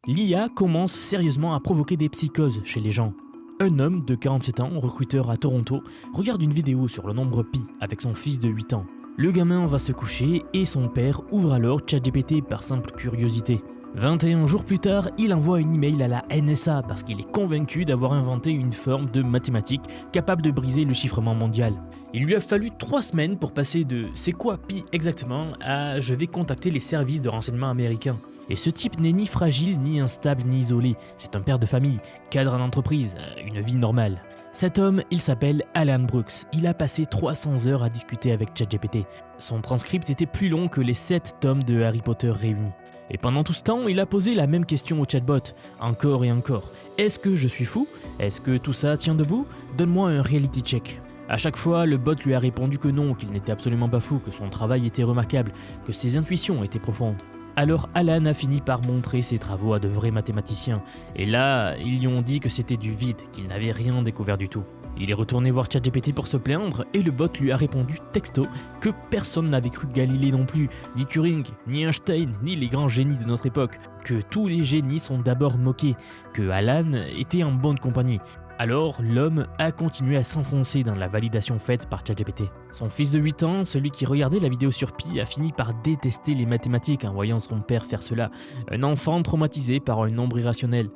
l'IA commence sérieusement à provoquer des psychoses chez les gens. Un homme de 47 ans, recruteur à Toronto, regarde une vidéo sur le nombre pi avec son fils de 8 ans. Le gamin va se coucher et son père ouvre alors ChatGPT par simple curiosité. 21 jours plus tard, il envoie une email à la NSA parce qu'il est convaincu d'avoir inventé une forme de mathématique capable de briser le chiffrement mondial. Il lui a fallu 3 semaines pour passer de « c'est quoi pi exactement » à « je vais contacter les services de renseignement américains ». Et ce type n'est ni fragile, ni instable, ni isolé. C'est un père de famille, cadre en entreprise, une vie normale. Cet homme, il s'appelle Alan Brooks. Il a passé 300 heures à discuter avec ChatGPT. Son transcript était plus long que les 7 tomes de Harry Potter réunis. Et pendant tout ce temps, il a posé la même question au chatbot, encore et encore. Est-ce que je suis fou? Est-ce que tout ça tient debout? Donne-moi un reality check. À chaque fois, le bot lui a répondu que non, qu'il n'était absolument pas fou, que son travail était remarquable, que ses intuitions étaient profondes. Alors Alan a fini par montrer ses travaux à de vrais mathématiciens, et là, ils lui ont dit que c'était du vide, qu'il n'avait rien découvert du tout. Il est retourné voir ChatGPT pour se plaindre, et le bot lui a répondu texto que personne n'avait cru Galilée non plus, ni Turing, ni Einstein, ni les grands génies de notre époque, que tous les génies sont d'abord moqués, que Alan était en bonne compagnie. Alors, l'homme a continué à s'enfoncer dans la validation faite par ChatGPT. Son fils de 8 ans, celui qui regardait la vidéo sur Pi, a fini par détester les mathématiques en voyant son père faire cela. Un enfant traumatisé par un nombre irrationnel.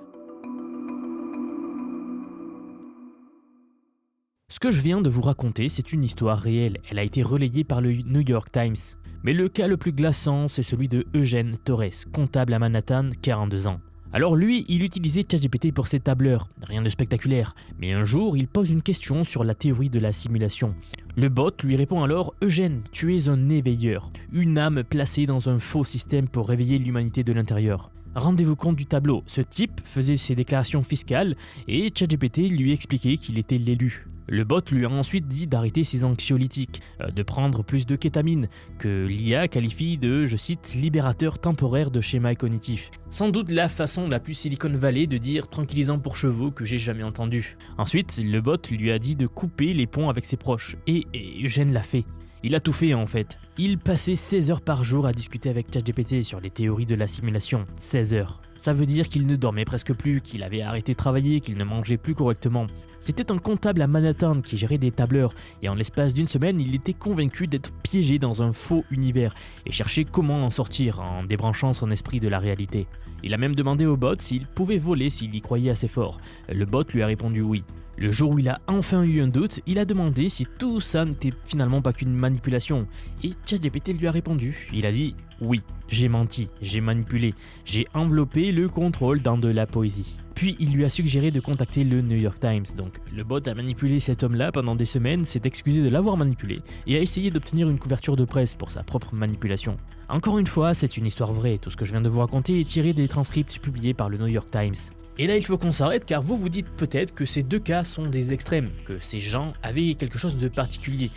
Ce que je viens de vous raconter, c'est une histoire réelle. Elle a été relayée par le New York Times. Mais le cas le plus glaçant, c'est celui de Eugène Torres, comptable à Manhattan, 42 ans. Alors lui, il utilisait ChatGPT pour ses tableurs, rien de spectaculaire, mais un jour, il pose une question sur la théorie de la simulation. Le bot lui répond alors « Eugène, tu es un éveilleur, une âme placée dans un faux système pour réveiller l'humanité de l'intérieur. » Rendez-vous compte du tableau, ce type faisait ses déclarations fiscales et ChatGPT lui expliquait qu'il était l'élu. Le bot lui a ensuite dit d'arrêter ses anxiolytiques, de prendre plus de kétamine, que l'IA qualifie de, je cite, libérateur temporaire de schémas cognitifs. Sans doute la façon la plus Silicon Valley de dire tranquillisant pour chevaux que j'ai jamais entendu. Ensuite, le bot lui a dit de couper les ponts avec ses proches, et Eugène l'a fait. Il a tout fait en fait. Il passait 16 heures par jour à discuter avec ChatGPT sur les théories de la simulation. 16 heures. Ça veut dire qu'il ne dormait presque plus, qu'il avait arrêté de travailler, qu'il ne mangeait plus correctement. C'était un comptable à Manhattan qui gérait des tableurs, et en l'espace d'une semaine, il était convaincu d'être piégé dans un faux univers, et cherchait comment en sortir en débranchant son esprit de la réalité. Il a même demandé au bot s'il pouvait voler s'il y croyait assez fort. Le bot lui a répondu oui. Le jour où il a enfin eu un doute, il a demandé si tout ça n'était finalement pas qu'une manipulation. Et ChatGPT lui a répondu. Il a dit « Oui, j'ai menti, j'ai manipulé, j'ai enveloppé le contrôle dans de la poésie. » Puis il lui a suggéré de contacter le New York Times. Donc le bot a manipulé cet homme-là pendant des semaines, s'est excusé de l'avoir manipulé et a essayé d'obtenir une couverture de presse pour sa propre manipulation. Encore une fois, c'est une histoire vraie. Tout ce que je viens de vous raconter est tiré des transcripts publiés par le New York Times. Et là, il faut qu'on s'arrête car vous vous dites peut-être que ces deux cas sont des extrêmes, que ces gens avaient quelque chose de particulier,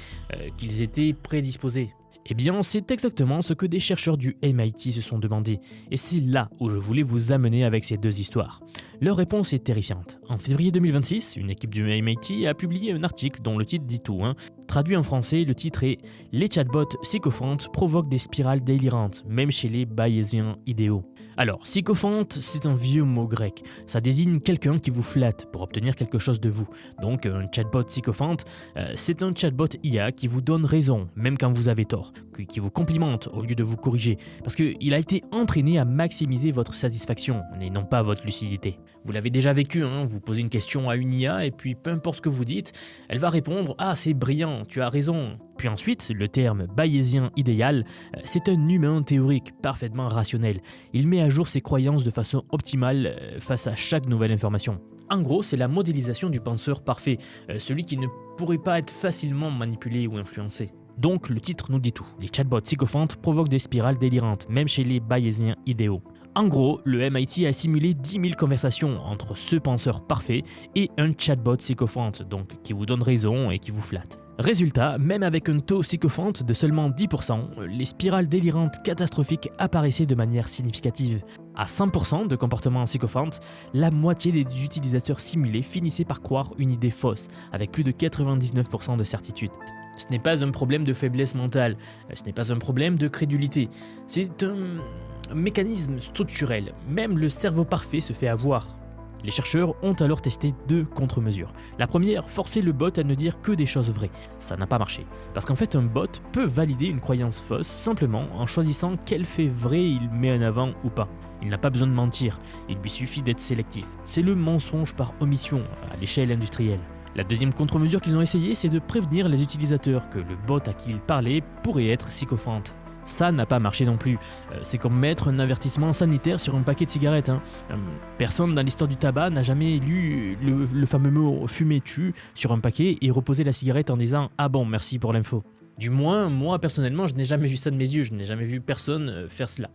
qu'ils étaient prédisposés. Eh bien, c'est exactement ce que des chercheurs du MIT se sont demandé, et c'est là où je voulais vous amener avec ces deux histoires. Leur réponse est terrifiante. En février 2026, une équipe du MIT a publié un article dont le titre dit tout. Traduit en français, le titre est « Les chatbots sycophantes provoquent des spirales délirantes, même chez les bayésiens idéaux ». Alors, sycophante, c'est un vieux mot grec. Ça désigne quelqu'un qui vous flatte pour obtenir quelque chose de vous. Donc, un chatbot sycophante, c'est un chatbot IA qui vous donne raison, même quand vous avez tort, qui vous complimente au lieu de vous corriger, parce qu'il a été entraîné à maximiser votre satisfaction, et non pas votre lucidité. Vous l'avez déjà vécu, vous posez une question à une IA, et puis peu importe ce que vous dites, elle va répondre « Ah, c'est brillant, tu as raison ». Puis ensuite, le terme bayésien idéal, c'est un humain théorique parfaitement rationnel. Il met à jour ses croyances de façon optimale face à chaque nouvelle information. En gros, c'est la modélisation du penseur parfait, celui qui ne pourrait pas être facilement manipulé ou influencé. Donc le titre nous dit tout, les chatbots sycophantes provoquent des spirales délirantes, même chez les bayésiens idéaux. En gros, le MIT a simulé 10 000 conversations entre ce penseur parfait et un chatbot sycophante, donc qui vous donne raison et qui vous flatte. Résultat, même avec un taux sycophante de seulement 10%, les spirales délirantes catastrophiques apparaissaient de manière significative. À 100% de comportements sycophantes, la moitié des utilisateurs simulés finissaient par croire une idée fausse, avec plus de 99% de certitude. Ce n'est pas un problème de faiblesse mentale, ce n'est pas un problème de crédulité, c'est mécanisme structurel, même le cerveau parfait se fait avoir. Les chercheurs ont alors testé 2 contre-mesures. La première, forcer le bot à ne dire que des choses vraies. Ça n'a pas marché. Parce qu'en fait, un bot peut valider une croyance fausse simplement en choisissant quel fait vrai il met en avant ou pas. Il n'a pas besoin de mentir, il lui suffit d'être sélectif. C'est le mensonge par omission à l'échelle industrielle. La deuxième contre-mesure qu'ils ont essayé, c'est de prévenir les utilisateurs que le bot à qui ils parlaient pourrait être sycophante. Ça n'a pas marché non plus. C'est comme mettre un avertissement sanitaire sur un paquet de cigarettes. Personne dans l'histoire du tabac n'a jamais lu le fameux mot « fumer tue » sur un paquet et reposer la cigarette en disant « Ah bon, merci pour l'info ». Du moins, moi personnellement, je n'ai jamais vu ça de mes yeux, je n'ai jamais vu personne faire cela.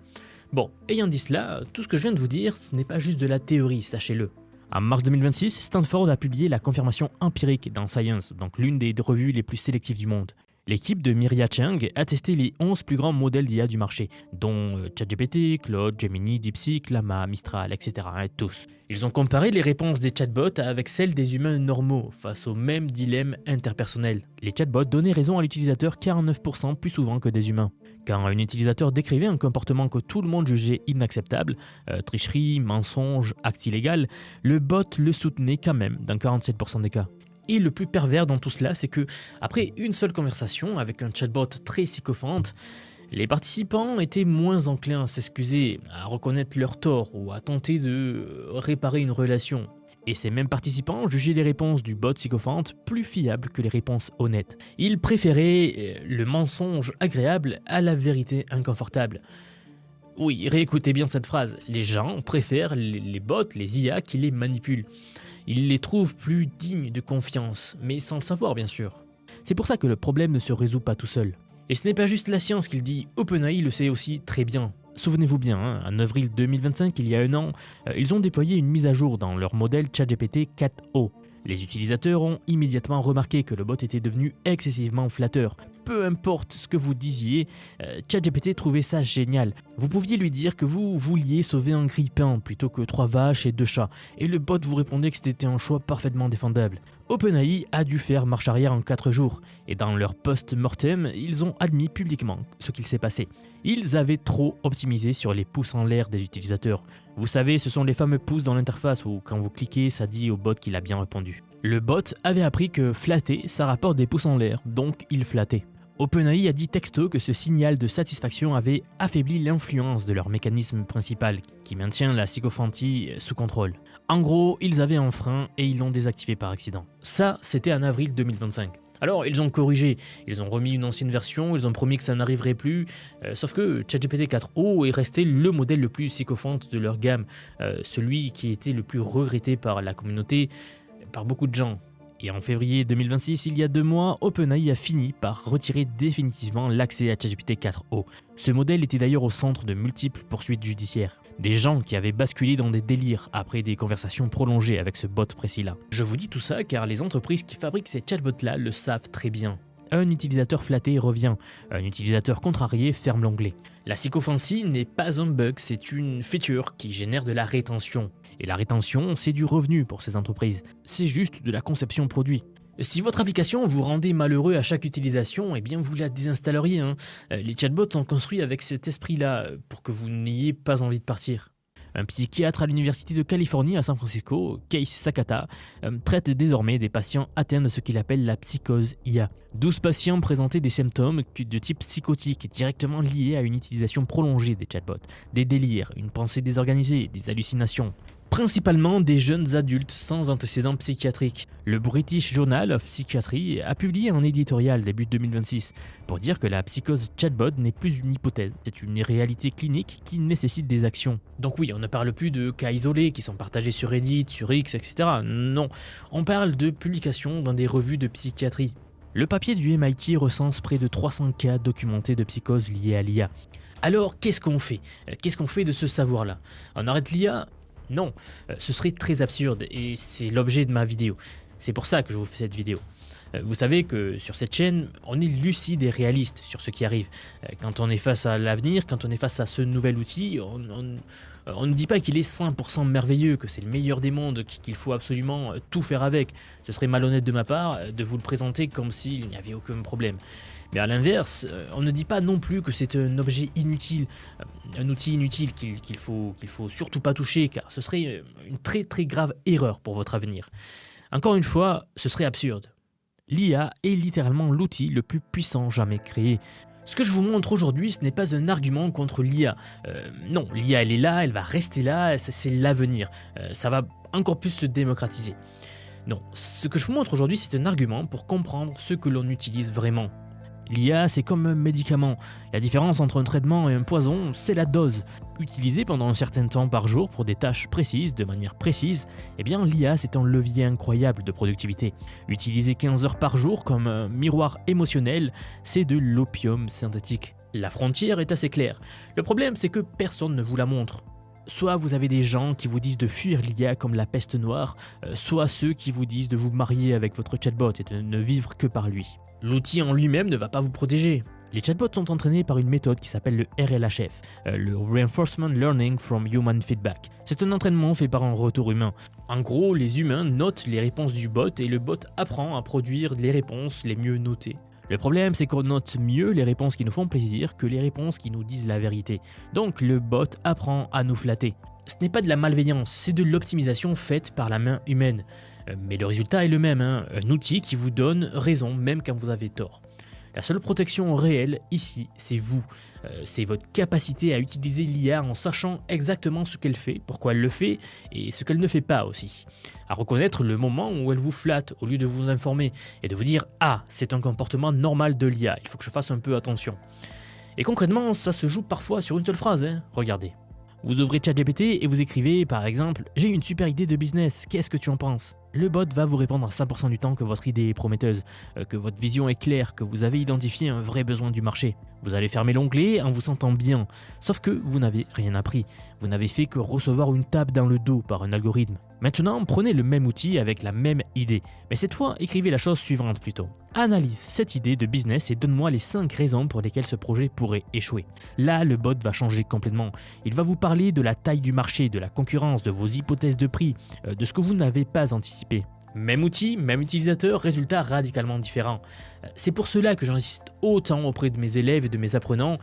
Bon, ayant dit cela, tout ce que je viens de vous dire, ce n'est pas juste de la théorie, sachez-le. En mars 2026, Stanford a publié la confirmation empirique dans Science, donc l'une des revues les plus sélectives du monde. L'équipe de Miria Chang a testé les 11 plus grands modèles d'IA du marché, dont ChatGPT, Claude, Gemini, DeepSeek, Llama, Mistral, etc. Tous. Ils ont comparé les réponses des chatbots avec celles des humains normaux face au même dilemme interpersonnel. Les chatbots donnaient raison à l'utilisateur 49% plus souvent que des humains. Quand un utilisateur décrivait un comportement que tout le monde jugeait inacceptable, tricherie, mensonge, acte illégal, le bot le soutenait quand même dans 47% des cas. Et le plus pervers dans tout cela, c'est que, après une seule conversation avec un chatbot très sycophante, les participants étaient moins enclins à s'excuser, à reconnaître leur tort ou à tenter de réparer une relation. Et ces mêmes participants jugeaient les réponses du bot sycophante plus fiables que les réponses honnêtes. Ils préféraient le mensonge agréable à la vérité inconfortable. Oui, réécoutez bien cette phrase, les gens préfèrent les bots, les IA qui les manipulent. Ils les trouvent plus dignes de confiance, mais sans le savoir bien sûr. C'est pour ça que le problème ne se résout pas tout seul. Et ce n'est pas juste la science qui le dit, OpenAI le sait aussi très bien. Souvenez-vous bien, en avril 2025, il y a un an, ils ont déployé une mise à jour dans leur modèle ChatGPT 4o. Les utilisateurs ont immédiatement remarqué que le bot était devenu excessivement flatteur. Peu importe ce que vous disiez, ChatGPT trouvait ça génial. Vous pouviez lui dire que vous vouliez sauver un grille-pain plutôt que 3 vaches et 2 chats, et le bot vous répondait que c'était un choix parfaitement défendable. OpenAI a dû faire marche arrière en 4 jours, et dans leur post-mortem, ils ont admis publiquement ce qu'il s'est passé. Ils avaient trop optimisé sur les pouces en l'air des utilisateurs. Vous savez, ce sont les fameux pouces dans l'interface où quand vous cliquez, ça dit au bot qu'il a bien répondu. Le bot avait appris que flatter, ça rapporte des pouces en l'air, donc il flattait. OpenAI a dit texto que ce signal de satisfaction avait affaibli l'influence de leur mécanisme principal, qui maintient la sycophantie sous contrôle. En gros, ils avaient un frein et ils l'ont désactivé par accident. Ça, c'était en avril 2025. Alors, ils ont corrigé, ils ont remis une ancienne version, ils ont promis que ça n'arriverait plus, sauf que ChatGPT 4o est resté le modèle le plus sycophante de leur gamme, celui qui était le plus regretté par la communauté, par beaucoup de gens. Et en février 2026, il y a 2 mois, OpenAI a fini par retirer définitivement l'accès à ChatGPT 4o. Ce modèle était d'ailleurs au centre de multiples poursuites judiciaires. Des gens qui avaient basculé dans des délires après des conversations prolongées avec ce bot précis-là. Je vous dis tout ça car les entreprises qui fabriquent ces chatbots-là le savent très bien. Un utilisateur flatté revient, un utilisateur contrarié ferme l'onglet. La sycophantie n'est pas un bug, c'est une feature qui génère de la rétention. Et la rétention, c'est du revenu pour ces entreprises. C'est juste de la conception produit. Si votre application vous rendait malheureux à chaque utilisation, eh bien vous la désinstalleriez. Les chatbots sont construits avec cet esprit-là, pour que vous n'ayez pas envie de partir. Un psychiatre à l'université de Californie à San Francisco, Keis Sakata, traite désormais des patients atteints de ce qu'il appelle la psychose IA. 12 patients présentaient des symptômes de type psychotique directement liés à une utilisation prolongée des chatbots, des délires, une pensée désorganisée, des hallucinations. Principalement des jeunes adultes sans antécédents psychiatriques. Le British Journal of Psychiatry a publié un éditorial début 2026 pour dire que la psychose chatbot n'est plus une hypothèse, c'est une réalité clinique qui nécessite des actions. Donc oui, on ne parle plus de cas isolés qui sont partagés sur Reddit, sur X, etc. Non, on parle de publications dans des revues de psychiatrie. Le papier du MIT recense près de 300 cas documentés de psychose liés à l'IA. Alors qu'est-ce qu'on fait? Qu'est-ce qu'on fait de ce savoir-là? On arrête l'IA? Non, ce serait très absurde et c'est l'objet de ma vidéo. C'est pour ça que je vous fais cette vidéo. Vous savez que sur cette chaîne, on est lucide et réaliste sur ce qui arrive. Quand on est face à l'avenir, quand on est face à ce nouvel outil, on ne dit pas qu'il est 100% merveilleux, que c'est le meilleur des mondes, qu'il faut absolument tout faire avec. Ce serait malhonnête de ma part de vous le présenter comme s'il n'y avait aucun problème. Mais à l'inverse, on ne dit pas non plus que c'est un objet inutile, un outil inutile qu'il faut surtout pas toucher, car ce serait une très très grave erreur pour votre avenir. Encore une fois, ce serait absurde. L'IA est littéralement l'outil le plus puissant jamais créé. Ce que je vous montre aujourd'hui, ce n'est pas un argument contre l'IA. Non, l'IA elle est là, elle va rester là, c'est l'avenir. Ça va encore plus se démocratiser. Non, ce que je vous montre aujourd'hui, c'est un argument pour comprendre ce que l'on utilise vraiment. L'IA, c'est comme un médicament. La différence entre un traitement et un poison, c'est la dose. Utilisée pendant un certain temps par jour pour des tâches précises, de manière précise, eh bien l'IA, c'est un levier incroyable de productivité. Utilisée 15 heures par jour comme un miroir émotionnel, c'est de l'opium synthétique. La frontière est assez claire. Le problème, c'est que personne ne vous la montre. Soit vous avez des gens qui vous disent de fuir l'IA comme la peste noire, soit ceux qui vous disent de vous marier avec votre chatbot et de ne vivre que par lui. L'outil en lui-même ne va pas vous protéger. Les chatbots sont entraînés par une méthode qui s'appelle le RLHF, le Reinforcement Learning from Human Feedback. C'est un entraînement fait par un retour humain. En gros, les humains notent les réponses du bot et le bot apprend à produire les réponses les mieux notées. Le problème, c'est qu'on note mieux les réponses qui nous font plaisir que les réponses qui nous disent la vérité. Donc le bot apprend à nous flatter. Ce n'est pas de la malveillance, c'est de l'optimisation faite par la main humaine. Mais le résultat est le même, un outil qui vous donne raison même quand vous avez tort. La seule protection réelle ici, c'est vous. C'est votre capacité à utiliser l'IA en sachant exactement ce qu'elle fait, pourquoi elle le fait et ce qu'elle ne fait pas aussi. À reconnaître le moment où elle vous flatte au lieu de vous informer et de vous dire « Ah, c'est un comportement normal de l'IA, il faut que je fasse un peu attention ». Et concrètement, ça se joue parfois sur une seule phrase, regardez. Vous ouvrez ChatGPT et vous écrivez par exemple « J'ai une super idée de business, qu'est-ce que tu en penses ?» Le bot va vous répondre à 100% du temps que votre idée est prometteuse, que votre vision est claire, que vous avez identifié un vrai besoin du marché. Vous allez fermer l'onglet en vous sentant bien, sauf que vous n'avez rien appris. Vous n'avez fait que recevoir une tape dans le dos par un algorithme. Maintenant, prenez le même outil avec la même idée, mais cette fois, écrivez la chose suivante plutôt. Analyse cette idée de business et donne-moi les 5 raisons pour lesquelles ce projet pourrait échouer. Là, le bot va changer complètement. Il va vous parler de la taille du marché, de la concurrence, de vos hypothèses de prix, de ce que vous n'avez pas anticipé. Même outil, même utilisateur, résultat radicalement différent. C'est pour cela que j'insiste autant auprès de mes élèves et de mes apprenants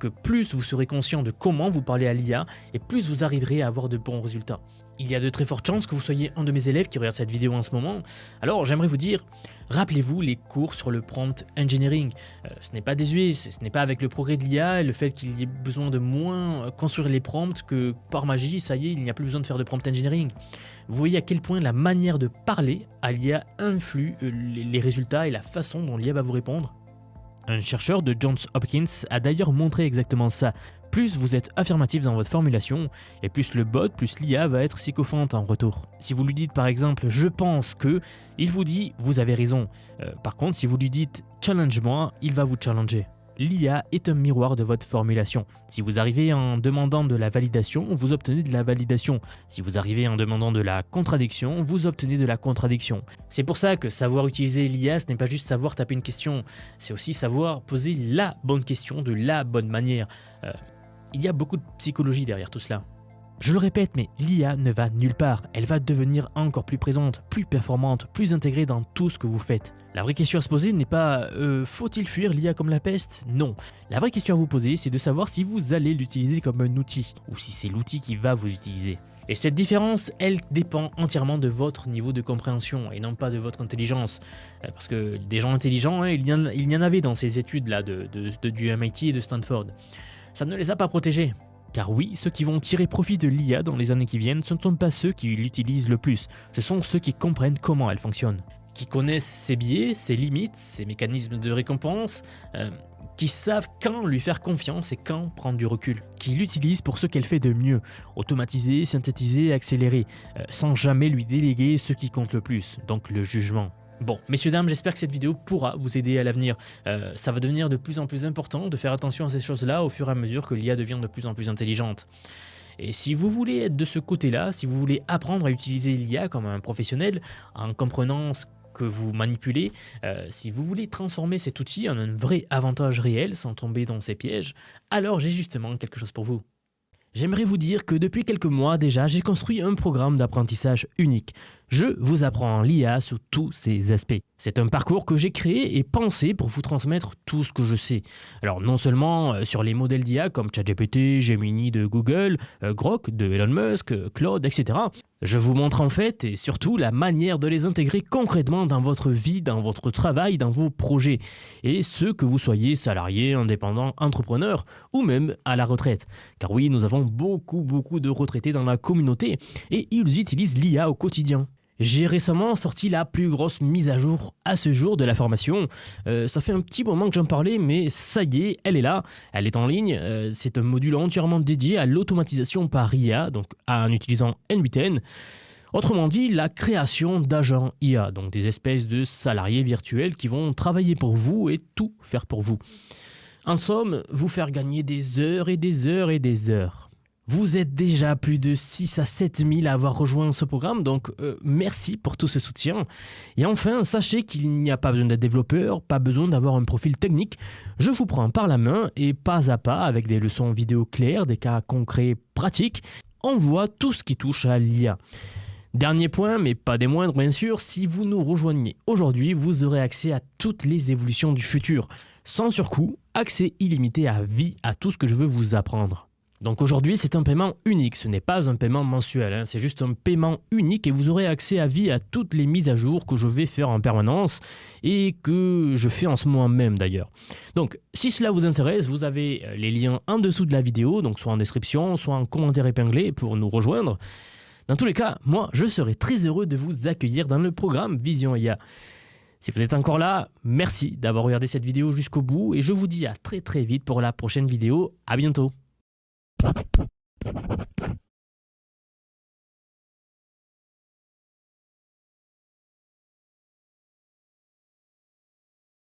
que plus vous serez conscient de comment vous parlez à l'IA et plus vous arriverez à avoir de bons résultats. Il y a de très fortes chances que vous soyez un de mes élèves qui regarde cette vidéo en ce moment. Alors j'aimerais vous dire, rappelez-vous les cours sur le prompt engineering. Ce n'est pas désuet, ce n'est pas avec le progrès de l'IA et le fait qu'il y ait besoin de moins construire les prompts que par magie, ça y est, il n'y a plus besoin de faire de prompt engineering. Vous voyez à quel point la manière de parler à l'IA influe les résultats et la façon dont l'IA va vous répondre. Un chercheur de Johns Hopkins a d'ailleurs montré exactement ça. Plus vous êtes affirmatif dans votre formulation, et plus le bot, plus l'IA va être sycophante en retour. Si vous lui dites par exemple « je pense que », il vous dit « vous avez raison ». Par contre, si vous lui dites « challenge-moi », il va vous challenger. L'IA est un miroir de votre formulation. Si vous arrivez en demandant de la validation, vous obtenez de la validation. Si vous arrivez en demandant de la contradiction, vous obtenez de la contradiction. C'est pour ça que savoir utiliser l'IA, ce n'est pas juste savoir taper une question, c'est aussi savoir poser la bonne question de la bonne manière. Il y a beaucoup de psychologie derrière tout cela. Je le répète, mais l'IA ne va nulle part. Elle va devenir encore plus présente, plus performante, plus intégrée dans tout ce que vous faites. La vraie question à se poser n'est pas faut-il fuir l'IA comme la peste? Non. La vraie question à vous poser, c'est de savoir si vous allez l'utiliser comme un outil, ou si c'est l'outil qui va vous utiliser. Et cette différence, elle dépend entièrement de votre niveau de compréhension et non pas de votre intelligence. Parce que des gens intelligents, il y en avait dans ces études-là du MIT et de Stanford. Ça ne les a pas protégés. Car oui, ceux qui vont tirer profit de l'IA dans les années qui viennent, ce ne sont pas ceux qui l'utilisent le plus, ce sont ceux qui comprennent comment elle fonctionne. Qui connaissent ses biais, ses limites, ses mécanismes de récompense, qui savent quand lui faire confiance et quand prendre du recul. Qui l'utilisent pour ce qu'elle fait de mieux, automatiser, synthétiser, accélérer, sans jamais lui déléguer ce qui compte le plus, donc le jugement. Bon, messieurs, dames, j'espère que cette vidéo pourra vous aider à l'avenir. Ça va devenir de plus en plus important de faire attention à ces choses-là au fur et à mesure que l'IA devient de plus en plus intelligente. Et si vous voulez être de ce côté-là, si vous voulez apprendre à utiliser l'IA comme un professionnel, en comprenant que vous manipulez, si vous voulez transformer cet outil en un vrai avantage réel sans tomber dans ces pièges, alors j'ai justement quelque chose pour vous. J'aimerais vous dire que depuis quelques mois déjà, j'ai construit un programme d'apprentissage unique. Je vous apprends l'IA sous tous ses aspects. C'est un parcours que j'ai créé et pensé pour vous transmettre tout ce que je sais. Alors non seulement sur les modèles d'IA comme ChatGPT, Gemini de Google, Grok de Elon Musk, Claude, etc. Je vous montre en fait et surtout la manière de les intégrer concrètement dans votre vie, dans votre travail, dans vos projets. Et ce que vous soyez salarié, indépendant, entrepreneur ou même à la retraite. Car oui, nous avons beaucoup de retraités dans la communauté et ils utilisent l'IA au quotidien. J'ai récemment sorti la plus grosse mise à jour à ce jour de la formation. Ça fait un petit moment que j'en parlais, mais ça y est, elle est là, elle est en ligne. C'est un module entièrement dédié à l'automatisation par IA, donc en utilisant N8N. Autrement dit, la création d'agents IA, donc des espèces de salariés virtuels qui vont travailler pour vous et tout faire pour vous. En somme, vous faire gagner des heures et des heures et des heures. Vous êtes déjà plus de 6 à 7 000 à avoir rejoint ce programme, donc merci pour tout ce soutien. Et enfin, sachez qu'il n'y a pas besoin d'être développeur, pas besoin d'avoir un profil technique. Je vous prends par la main et pas à pas, avec des leçons vidéo claires, des cas concrets pratiques, on voit tout ce qui touche à l'IA. Dernier point, mais pas des moindres bien sûr, si vous nous rejoignez aujourd'hui, vous aurez accès à toutes les évolutions du futur. Sans surcoût, accès illimité à vie à tout ce que je veux vous apprendre. Donc aujourd'hui, c'est un paiement unique, ce n'est pas un paiement mensuel, c'est juste un paiement unique et vous aurez accès à vie à toutes les mises à jour que je vais faire en permanence et que je fais en ce moment même d'ailleurs. Donc si cela vous intéresse, vous avez les liens en dessous de la vidéo, donc soit en description, soit en commentaire épinglé pour nous rejoindre. Dans tous les cas, moi je serai très heureux de vous accueillir dans le programme Vision IA. Si vous êtes encore là, merci d'avoir regardé cette vidéo jusqu'au bout et je vous dis à très vite pour la prochaine vidéo. À bientôt.